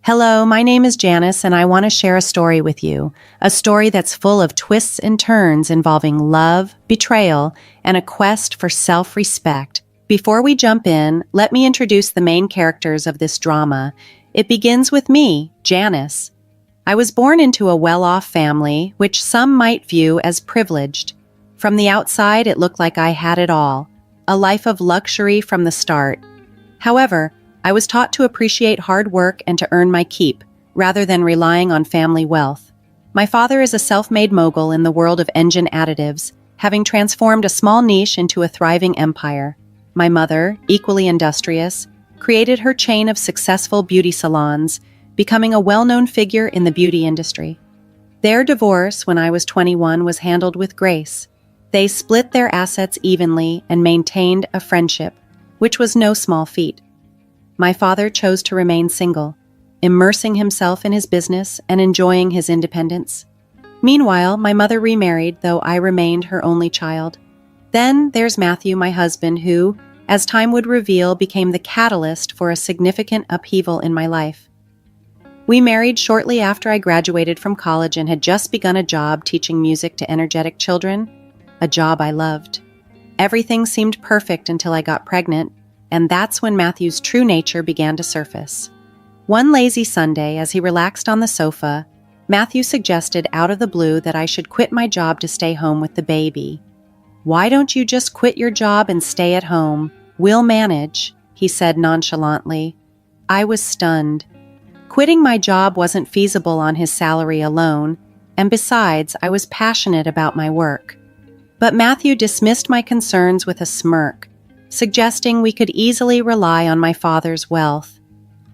Hello, my name is Janice, and I want to share a story with you. A story that's full of twists and turns involving love, betrayal, and a quest for self-respect. Before we jump in, let me introduce the main characters of this drama. It begins with me, Janice. I was born into a well-off family, which some might view as privileged. From the outside, it looked like I had it all, a life of luxury from the start. However, I was taught to appreciate hard work and to earn my keep, rather than relying on family wealth. My father is a self-made mogul in the world of engine additives, having transformed a small niche into a thriving empire. My mother, equally industrious, created her chain of successful beauty salons, becoming a well-known figure in the beauty industry. Their divorce, when I was 21, was handled with grace. They split their assets evenly and maintained a friendship, which was no small feat. My father chose to remain single, immersing himself in his business and enjoying his independence. Meanwhile, my mother remarried, though I remained her only child. Then there's Matthew, my husband, who, as time would reveal, became the catalyst for a significant upheaval in my life. We married shortly after I graduated from college and had just begun a job teaching music to energetic children, a job I loved. Everything seemed perfect until I got pregnant, and that's when Matthew's true nature began to surface. One lazy Sunday, as he relaxed on the sofa, Matthew suggested out of the blue that I should quit my job to stay home with the baby. "Why don't you just quit your job and stay at home? We'll manage," he said nonchalantly. I was stunned. Quitting my job wasn't feasible on his salary alone, and besides, I was passionate about my work. But Matthew dismissed my concerns with a smirk, suggesting we could easily rely on my father's wealth.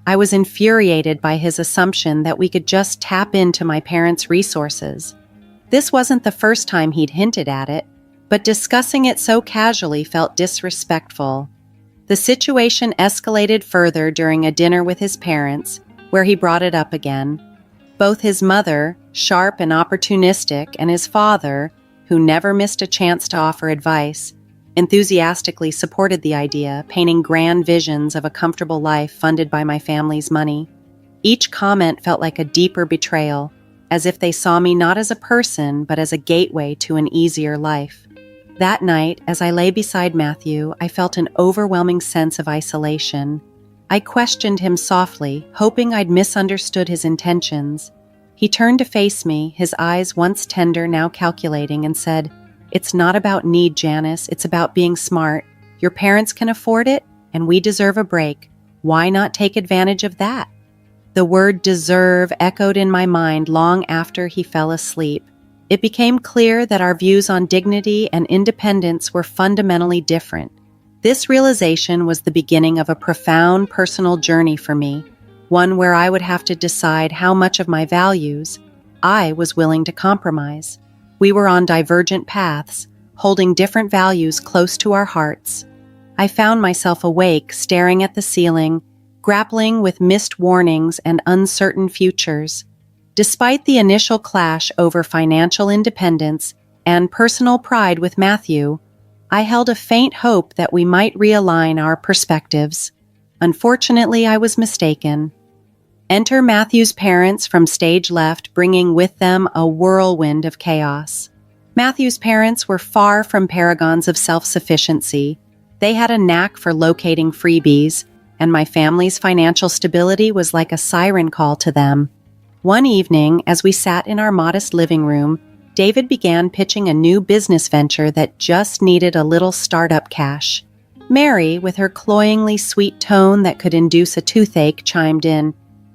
I was infuriated by his assumption that we could just tap into my parents' resources. This wasn't the first time he'd hinted at it, but discussing it so casually felt disrespectful. The situation escalated further during a dinner with his parents, where he brought it up again. Both his mother, sharp and opportunistic, and his father, who never missed a chance to offer advice, enthusiastically supported the idea, painting grand visions of a comfortable life funded by my family's money. Each comment felt like a deeper betrayal, as if they saw me not as a person, but as a gateway to an easier life. That night, as I lay beside Matthew, I felt an overwhelming sense of isolation. I questioned him softly, hoping I'd misunderstood his intentions. He turned to face me, his eyes once tender, now calculating, and said, "It's not about need, Janice. It's about being smart. Your parents can afford it, and we deserve a break. Why not take advantage of that?" The word deserve echoed in my mind long after he fell asleep. It became clear that our views on dignity and independence were fundamentally different. This realization was the beginning of a profound personal journey for me, one where I would have to decide how much of my values I was willing to compromise. We were on divergent paths, holding different values close to our hearts. I found myself awake, staring at the ceiling, grappling with missed warnings and uncertain futures. Despite the initial clash over financial independence and personal pride with Matthew, I held a faint hope that we might realign our perspectives. Unfortunately, I was mistaken. Enter Matthew's parents from stage left, bringing with them a whirlwind of chaos. Matthew's parents were far from paragons of self-sufficiency. They had a knack for locating freebies, and my family's financial stability was like a siren call to them. One evening, as we sat in our modest living room, David began pitching a new business venture that just needed a little startup cash. Mary, with her cloyingly sweet tone that could induce a toothache, chimed in,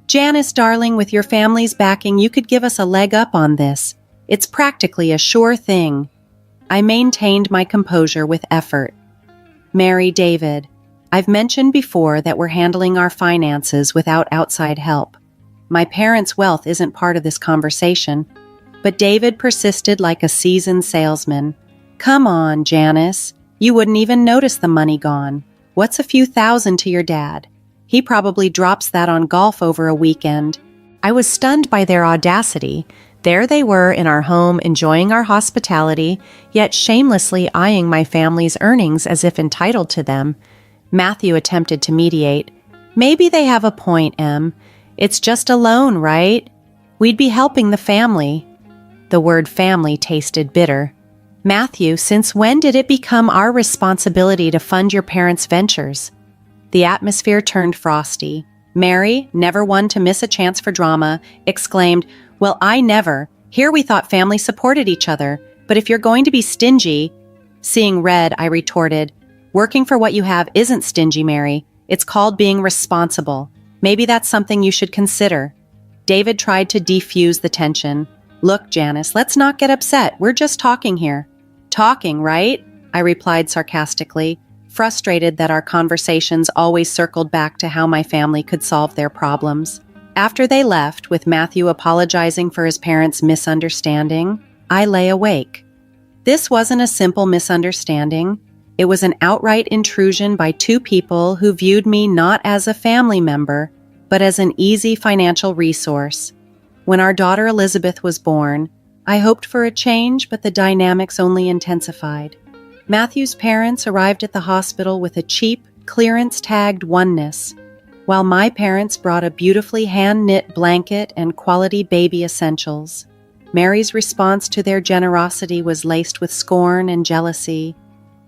"Janice, darling, with your family's backing, you could give us a leg up on this. It's practically a sure thing." I maintained my composure with effort. "Mary, David, I've mentioned before that we're handling our finances without outside help. My parents' wealth isn't part of this conversation." But David persisted like a seasoned salesman. "Come on, Janice. You wouldn't even notice the money gone. What's a few thousand to your dad? He probably drops that on golf over a weekend." I was stunned by their audacity. There they were in our home, enjoying our hospitality, yet shamelessly eyeing my family's earnings as if entitled to them. Matthew attempted to mediate. "Maybe they have a point, Em. It's just a loan, right? We'd be helping the family. The word family tasted bitter. Matthew, since when did it become our responsibility to fund your parents' ventures? The atmosphere turned frosty. Mary, never one to miss a chance for drama, exclaimed, "Well, I never. Here we thought family supported each other. But if you're going to be stingy—" Seeing red, I retorted, "Working for what you have isn't stingy, Mary. It's called being responsible. Maybe that's something you should consider." David tried to defuse the tension. "Look, Janice, let's not get upset. We're just talking here." "Talking, right?" I replied sarcastically, frustrated that our conversations always circled back to how my family could solve their problems. After they left, with Matthew apologizing for his parents' misunderstanding, I lay awake. This wasn't a simple misunderstanding. It was an outright intrusion by two people who viewed me not as a family member, but as an easy financial resource. When our daughter Elizabeth was born, I hoped for a change, but the dynamics only intensified. Matthew's parents arrived at the hospital with a cheap, clearance-tagged oneness, while my parents brought a beautifully hand-knit blanket and quality baby essentials. Mary's response to their generosity was laced with scorn and jealousy.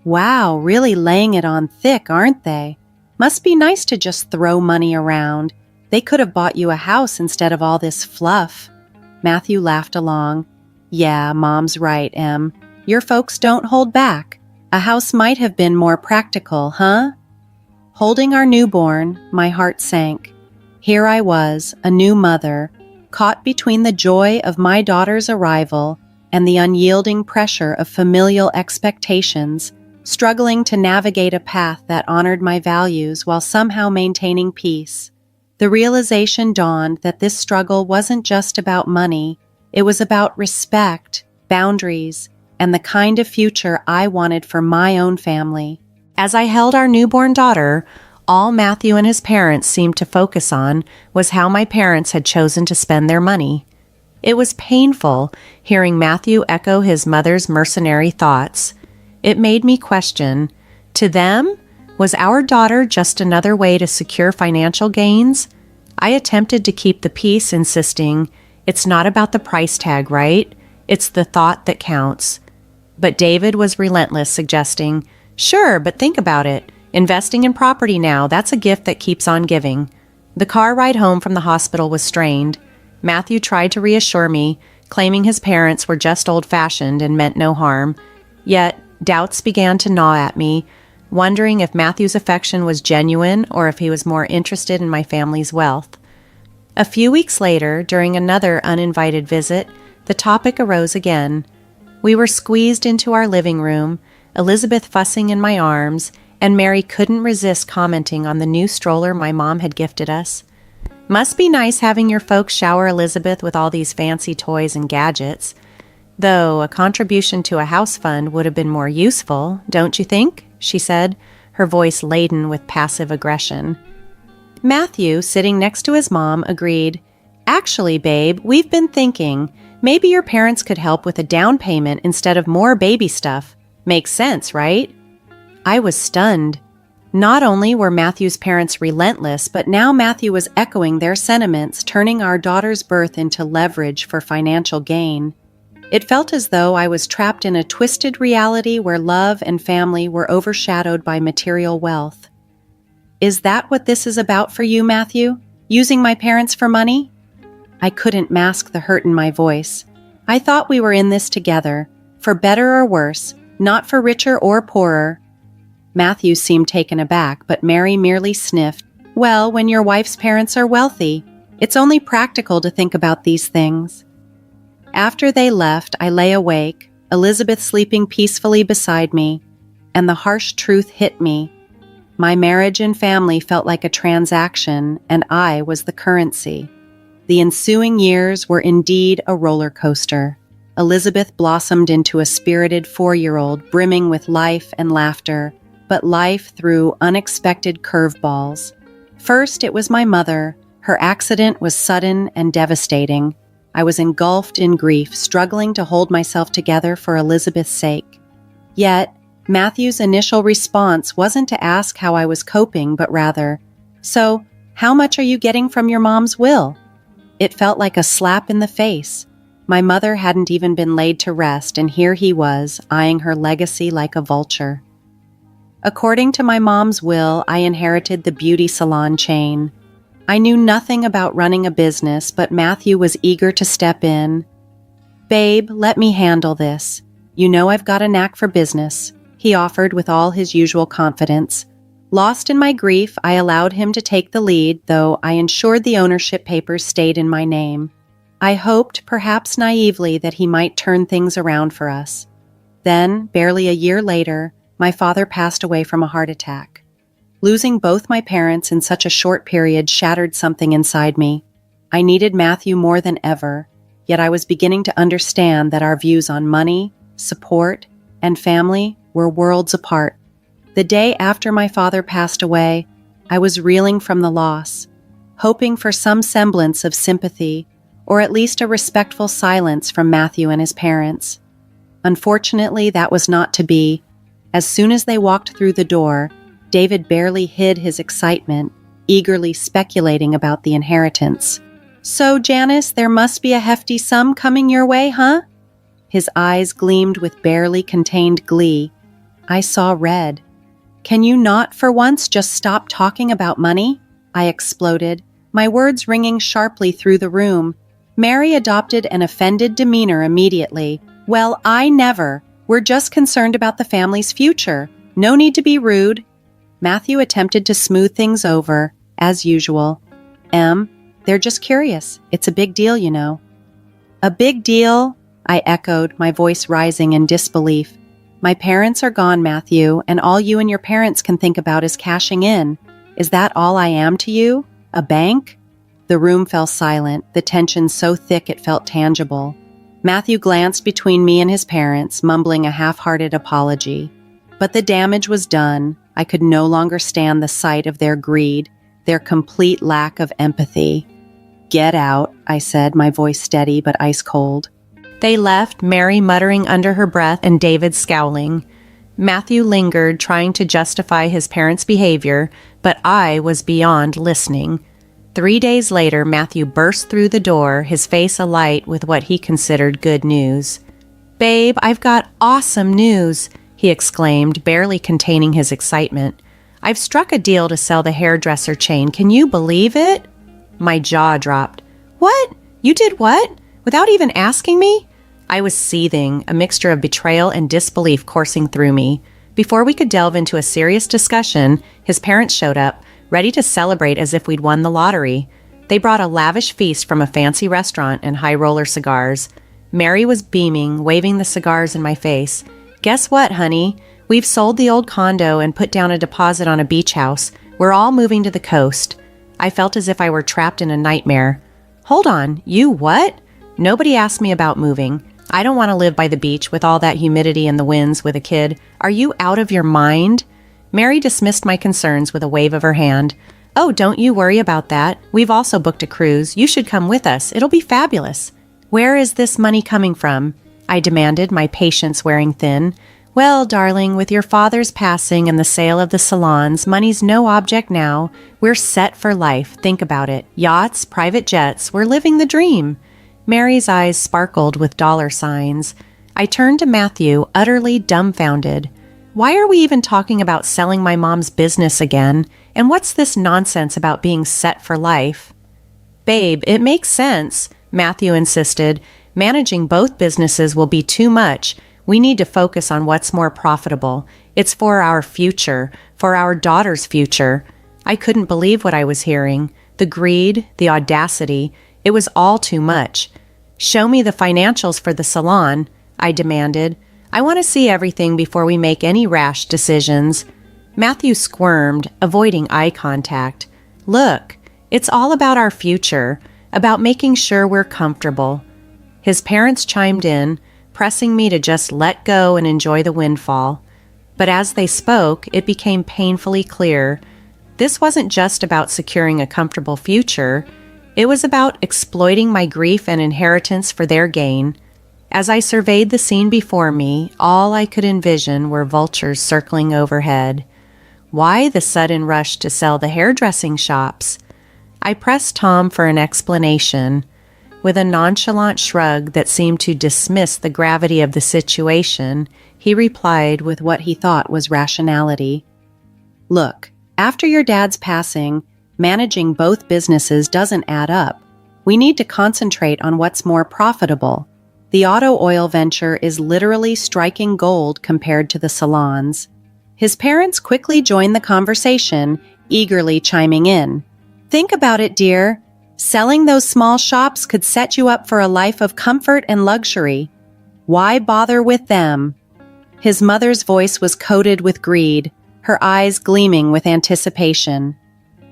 "Wow, really laying it on thick, aren't they? Must be nice to just throw money around. They could have bought you a house instead of all this fluff." Matthew laughed along. "Yeah, Mom's right, Em. Your folks don't hold back. A house might have been more practical, huh?" Holding our newborn, my heart sank. Here I was, a new mother, caught between the joy of my daughter's arrival and the unyielding pressure of familial expectations, struggling to navigate a path that honored my values while somehow maintaining peace. The realization dawned that this struggle wasn't just about money. It was about respect, boundaries, and the kind of future I wanted for my own family. As I held our newborn daughter, all Matthew and his parents seemed to focus on was how my parents had chosen to spend their money. It was painful hearing Matthew echo his mother's mercenary thoughts. It made me question, to them, was our daughter just another way to secure financial gains? I attempted to keep the peace, insisting, "It's not about the price tag, right? It's the thought that counts." But David was relentless, suggesting, "Sure, but think about it. Investing in property now, that's a gift that keeps on giving." The car ride home from the hospital was strained. Matthew tried to reassure me, claiming his parents were just old-fashioned and meant no harm. Yet, doubts began to gnaw at me, wondering if Matthew's affection was genuine or if he was more interested in my family's wealth. A few weeks later, during another uninvited visit, the topic arose again. We were squeezed into our living room, Elizabeth fussing in my arms, and Mary couldn't resist commenting on the new stroller my mom had gifted us. "Must be nice having your folks shower Elizabeth with all these fancy toys and gadgets. Though a contribution to a house fund would have been more useful, don't you think?" she said, her voice laden with passive aggression. Matthew, sitting next to his mom, agreed. "Actually, babe, we've been thinking, maybe your parents could help with a down payment instead of more baby stuff. Makes sense, right?" I was stunned. Not only were Matthew's parents relentless, but now Matthew was echoing their sentiments, turning our daughter's birth into leverage for financial gain. It felt as though I was trapped in a twisted reality where love and family were overshadowed by material wealth. "Is that what this is about for you, Matthew? Using my parents for money?" I couldn't mask the hurt in my voice. "I thought we were in this together, for better or worse, not for richer or poorer." Matthew seemed taken aback, but Mary merely sniffed. "Well, when your wife's parents are wealthy, it's only practical to think about these things." After they left, I lay awake, Elizabeth sleeping peacefully beside me, and the harsh truth hit me. My marriage and family felt like a transaction, and I was the currency. The ensuing years were indeed a roller coaster. Elizabeth blossomed into a spirited 4-year-old, brimming with life and laughter, but life threw unexpected curveballs. First, it was my mother. Her accident was sudden and devastating. I was engulfed in grief, struggling to hold myself together for Elizabeth's sake. Yet, Matthew's initial response wasn't to ask how I was coping, but rather, "So, How much are you getting from your mom's will?" It felt like a slap in the face. My mother hadn't even been laid to rest, and here he was, eyeing her legacy like a vulture. According to my mom's will, I inherited the beauty salon chain. I knew nothing about running a business, but Matthew was eager to step in. "Babe, let me handle this. You know I've got a knack for business," he offered with all his usual confidence. Lost in my grief, I allowed him to take the lead, though I ensured the ownership papers stayed in my name. I hoped, perhaps naively, that he might turn things around for us. Then, barely a year later, my father passed away from a heart attack. Losing both my parents in such a short period shattered something inside me. I needed Matthew more than ever, yet I was beginning to understand that our views on money, support, and family were worlds apart. The day after my father passed away, I was reeling from the loss, hoping for some semblance of sympathy, or at least a respectful silence from Matthew and his parents. Unfortunately, that was not to be. As soon as they walked through the door, David barely hid his excitement, eagerly speculating about the inheritance. "So, Janice, there must be a hefty sum coming your way, huh?" His eyes gleamed with barely contained glee. I saw red. "Can you not, for once, just stop talking about money?" I exploded, my words ringing sharply through the room. Mary adopted an offended demeanor immediately. "Well, I never. We're just concerned about the family's future. No need to be rude." Matthew attempted to smooth things over, as usual. They're just curious. It's a big deal, you know." "A big deal?" I echoed, my voice rising in disbelief. "My parents are gone, Matthew, and all you and your parents can think about is cashing in. Is that all I am to you? A bank?" The room fell silent, the tension so thick it felt tangible. Matthew glanced between me and his parents, mumbling a half-hearted apology. But the damage was done. I could no longer stand the sight of their greed, their complete lack of empathy. "Get out," I said, my voice steady but ice-cold. They left, Mary muttering under her breath and David scowling. Matthew lingered, trying to justify his parents' behavior, but I was beyond listening. 3 days later, Matthew burst through the door, his face alight with what he considered good news. "Babe, I've got awesome news," he exclaimed, barely containing his excitement. "I've struck a deal to sell the hairdresser chain. Can you believe it?" My jaw dropped. "What? You did what? Without even asking me?" I was seething, a mixture of betrayal and disbelief coursing through me. Before we could delve into a serious discussion, his parents showed up, ready to celebrate as if we'd won the lottery. They brought a lavish feast from a fancy restaurant and high-roller cigars. Mary was beaming, waving the cigars in my face. "Guess what, honey? We've sold the old condo and put down a deposit on a beach house. We're all moving to the coast." I felt as if I were trapped in a nightmare. "Hold on, you what?" "Nobody asked me about moving. I don't want to live by the beach with all that humidity and the winds with a kid. Are you out of your mind?" Mary dismissed my concerns with a wave of her hand. "Oh, don't you worry about that. We've also booked a cruise. You should come with us. It'll be fabulous." "Where is this money coming from?" I demanded, my patience wearing thin. "Well, darling, with your father's passing and the sale of the salons, money's no object now. We're set for life. Think about it. Yachts, private jets. We're living the dream." Mary's eyes sparkled with dollar signs. I turned to Matthew, utterly dumbfounded. Why are we even talking about selling my mom's business again? And what's this nonsense about being set for life? "Babe, it makes sense," Matthew insisted. "Managing both businesses will be too much. We need to focus on what's more profitable. It's for our future, for our daughter's future." I couldn't believe what I was hearing. The greed, the audacity, it was all too much. "Show me the financials for the salon," I demanded. "I want to see everything before we make any rash decisions." Matthew squirmed, avoiding eye contact. "Look, it's all about our future, about making sure we're comfortable." His parents chimed in, pressing me to just let go and enjoy the windfall. But as they spoke, it became painfully clear. This wasn't just about securing a comfortable future. It was about exploiting my grief and inheritance for their gain. As I surveyed the scene before me, all I could envision were vultures circling overhead. Why the sudden rush to sell the hairdressing shops? I pressed Tom for an explanation. With a nonchalant shrug that seemed to dismiss the gravity of the situation, he replied with what he thought was rationality. Look, after your dad's passing, managing both businesses doesn't add up. We need to concentrate on what's more profitable. The auto oil venture is literally striking gold compared to the salons. His parents quickly joined the conversation, eagerly chiming in. Think about it, dear. Selling those small shops could set you up for a life of comfort and luxury. Why bother with them? His mother's voice was coated with greed, her eyes gleaming with anticipation.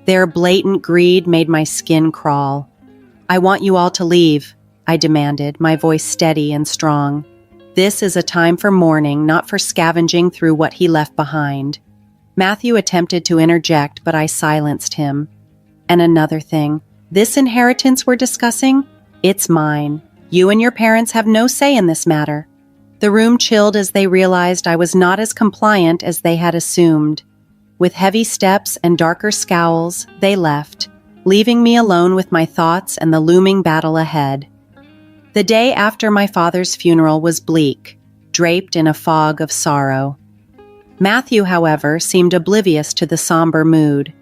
Their blatant greed made my skin crawl. I want you all to leave, I demanded, my voice steady and strong. This is a time for mourning, not for scavenging through what he left behind. Matthew attempted to interject, but I silenced him. And another thing, this inheritance we're discussing, it's mine. You and your parents have no say in this matter. The room chilled as they realized I was not as compliant as they had assumed. With heavy steps and darker scowls, they left, leaving me alone with my thoughts and the looming battle ahead. The day after my father's funeral was bleak, draped in a fog of sorrow. Matthew, however, seemed oblivious to the somber mood.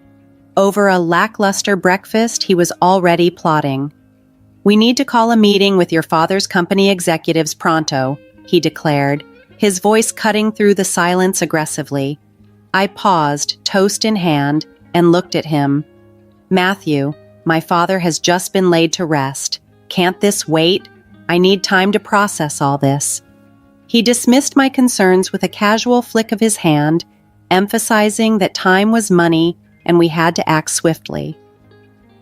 Over a lackluster breakfast, he was already plotting. We need to call a meeting with your father's company executives pronto, he declared, his voice cutting through the silence aggressively. I paused, toast in hand, and looked at him. Matthew, my father has just been laid to rest. Can't this wait? I need time to process all this. He dismissed my concerns with a casual flick of his hand, emphasizing that time was money and we had to act swiftly.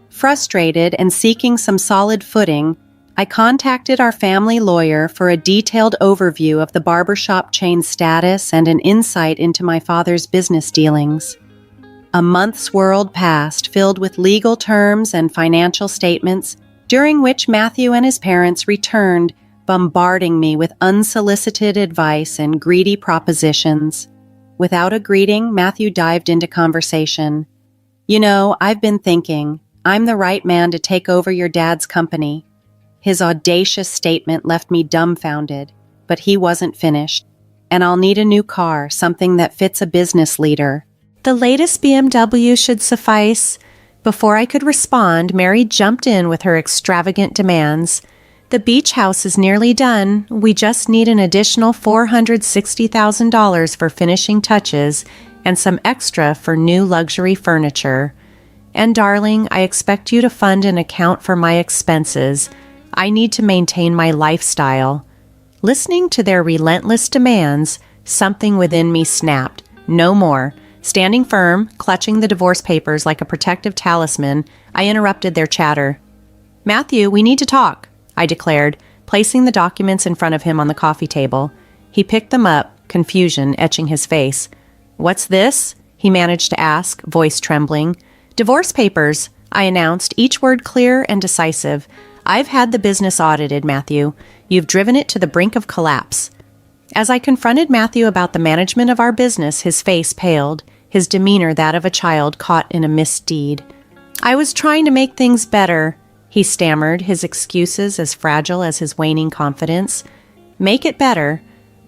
Frustrated and seeking some solid footing, I contacted our family lawyer for a detailed overview of the barbershop chain's status and an insight into my father's business dealings. A month swirled past, filled with legal terms and financial statements, during which Matthew and his parents returned, bombarding me with unsolicited advice and greedy propositions. Without a greeting, Matthew dived into conversation. You know, I've been thinking, I'm the right man to take over your dad's company. His audacious statement left me dumbfounded, but he wasn't finished. And I'll need a new car, something that fits a business leader. The latest BMW should suffice. Before I could respond, Mary jumped in with her extravagant demands. The beach house is nearly done. We just need an additional $460,000 for finishing touches and some extra for new luxury furniture. And darling, I expect you to fund an account for my expenses. I need to maintain my lifestyle. Listening to their relentless demands, something within me snapped. No more. Standing firm, clutching the divorce papers like a protective talisman, I interrupted their chatter. Matthew, we need to talk, I declared, placing the documents in front of him on the coffee table. He picked them up, confusion etching his face. What's this? He managed to ask, voice trembling. Divorce papers, I announced, each word clear and decisive. I've had the business audited, Matthew. You've driven it to the brink of collapse. As I confronted Matthew about the management of our business, his face paled, his demeanor that of a child caught in a misdeed. I was trying to make things better, he stammered, his excuses as fragile as his waning confidence. Make it better?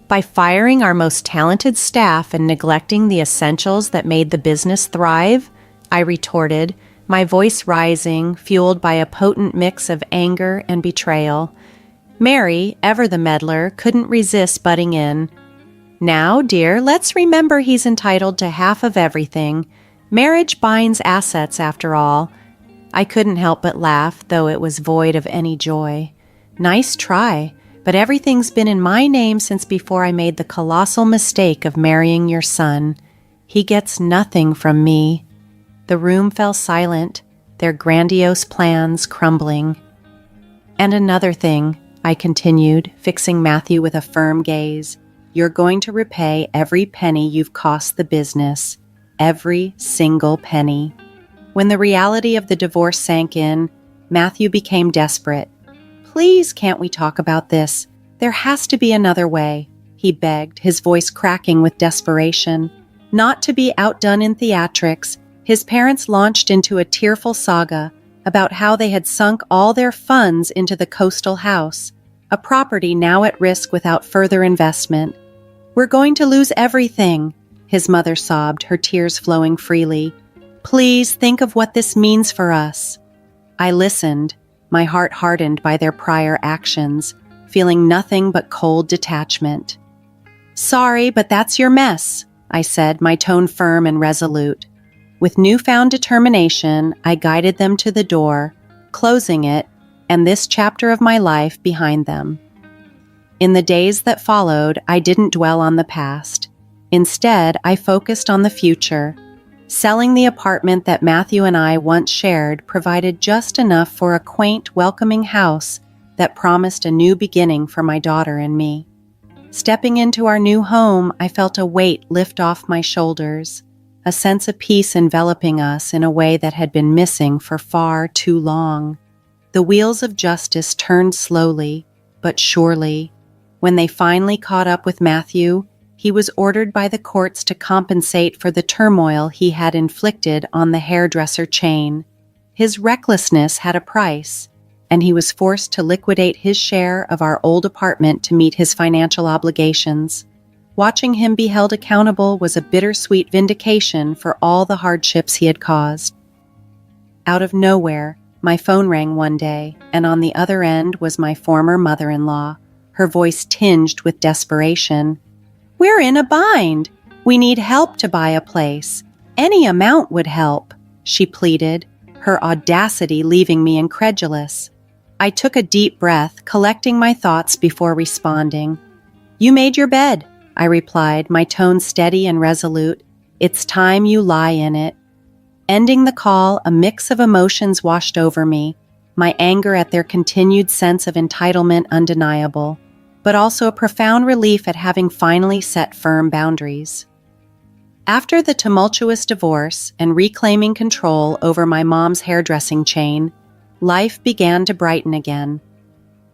By firing our most talented staff and neglecting the essentials that made the business thrive? I retorted, my voice rising, fueled by a potent mix of anger and betrayal. Mary, ever the meddler, couldn't resist butting in. Now, dear, let's remember he's entitled to half of everything. Marriage binds assets, after all. I couldn't help but laugh, though it was void of any joy. Nice try, but everything's been in my name since before I made the colossal mistake of marrying your son. He gets nothing from me. The room fell silent, their grandiose plans crumbling. And another thing, I continued, fixing Matthew with a firm gaze. You're going to repay every penny you've cost the business. Every single penny. When the reality of the divorce sank in, Matthew became desperate. Please, can't we talk about this? There has to be another way, he begged, his voice cracking with desperation. Not to be outdone in theatrics, his parents launched into a tearful saga, about how they had sunk all their funds into the coastal house, a property now at risk without further investment. "We're going to lose everything," his mother sobbed, her tears flowing freely. "Please think of what this means for us." I listened, my heart hardened by their prior actions, feeling nothing but cold detachment. "Sorry, but that's your mess," I said, my tone firm and resolute. With newfound determination, I guided them to the door, closing it, and this chapter of my life behind them. In the days that followed, I didn't dwell on the past. Instead, I focused on the future. Selling the apartment that Matthew and I once shared provided just enough for a quaint, welcoming house that promised a new beginning for my daughter and me. Stepping into our new home, I felt a weight lift off my shoulders, a sense of peace enveloping us in a way that had been missing for far too long. The wheels of justice turned slowly, but surely. When they finally caught up with Matthew, he was ordered by the courts to compensate for the turmoil he had inflicted on the hairdresser chain. His recklessness had a price, and he was forced to liquidate his share of our old apartment to meet his financial obligations. Watching him be held accountable was a bittersweet vindication for all the hardships he had caused. Out of nowhere, my phone rang one day, and on the other end was my former mother-in-law, her voice tinged with desperation. "We're in a bind. We need help to buy a place. Any amount would help," she pleaded, her audacity leaving me incredulous. I took a deep breath, collecting my thoughts before responding. "You made your bed," I replied, my tone steady and resolute. "It's time you lie in it." Ending the call, a mix of emotions washed over me, my anger at their continued sense of entitlement undeniable, but also a profound relief at having finally set firm boundaries. After the tumultuous divorce and reclaiming control over my mom's hairdressing chain, life began to brighten again.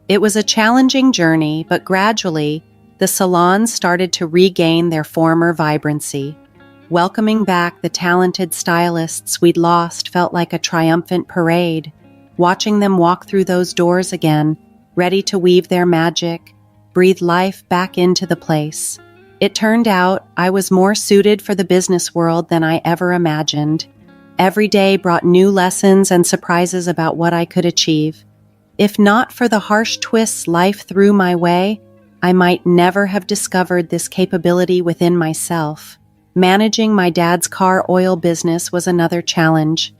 It was a challenging journey, but gradually, the salons started to regain their former vibrancy. Welcoming back the talented stylists we'd lost felt like a triumphant parade. Watching them walk through those doors again, ready to weave their magic, breathe life back into the place. It turned out I was more suited for the business world than I ever imagined. Every day brought new lessons and surprises about what I could achieve. If not for the harsh twists life threw my way, I might never have discovered this capability within myself. Managing my dad's car oil business was another challenge.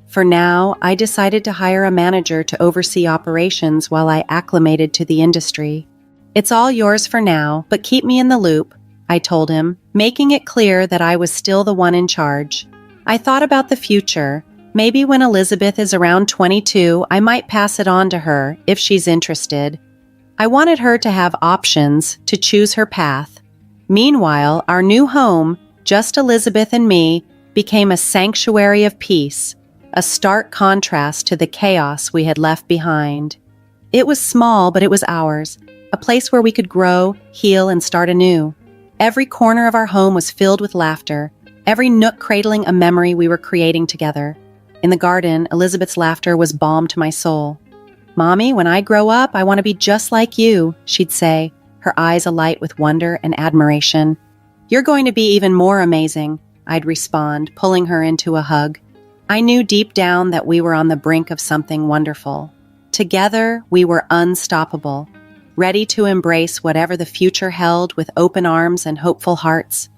For now, I decided to hire a manager to oversee operations while I acclimated to the industry. "It's all yours for now, but keep me in the loop," I told him, making it clear that I was still the one in charge. I thought about the future. Maybe when Elizabeth is around 22, I might pass it on to her if she's interested. I wanted her to have options, to choose her path. Meanwhile, our new home, just Elizabeth and me, became a sanctuary of peace, a stark contrast to the chaos we had left behind. It was small, but it was ours, a place where we could grow, heal, and start anew. Every corner of our home was filled with laughter, every nook cradling a memory we were creating together. In the garden, Elizabeth's laughter was balm to my soul. "Mommy, when I grow up, I want to be just like you," she'd say, her eyes alight with wonder and admiration. "You're going to be even more amazing," I'd respond, pulling her into a hug. I knew deep down that we were on the brink of something wonderful. Together, we were unstoppable, ready to embrace whatever the future held with open arms and hopeful hearts.